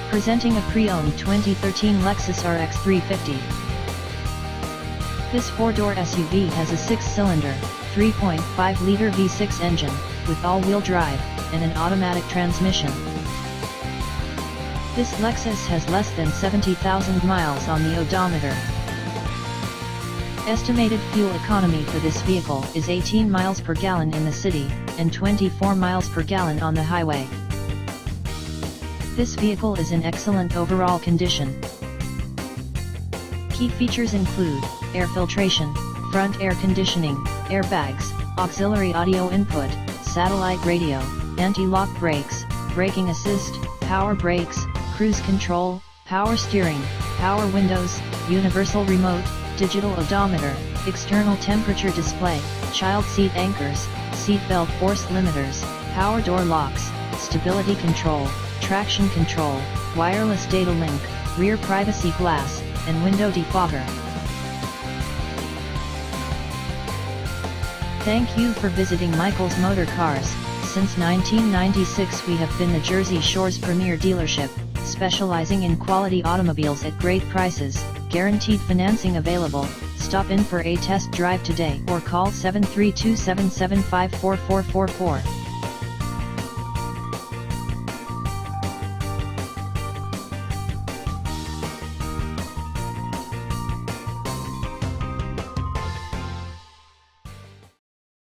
Presenting a pre-owned 2013 Lexus RX 350. This four-door SUV has a six-cylinder, 3.5-liter V6 engine, with all-wheel drive, and an automatic transmission. This Lexus has less than 70,000 miles on the odometer. Estimated fuel economy for this vehicle is 18 miles per gallon in the city, and 24 miles per gallon on the highway. This vehicle is in excellent overall condition. Key features include air filtration, front air conditioning, airbags, auxiliary audio input, satellite radio, anti-lock brakes, braking assist, power brakes, cruise control, power steering, power windows, universal remote, digital odometer, external temperature display, child seat anchors, seat belt force limiters, power door locks, stability control, traction control, wireless data link, rear privacy glass, and window defogger. Thank you for visiting Michael's Motorcars. Since 1996 we have been the Jersey Shore's premier dealership, specializing in quality automobiles at great prices, guaranteed financing available. Stop in for a test drive today or call 732-775-4444.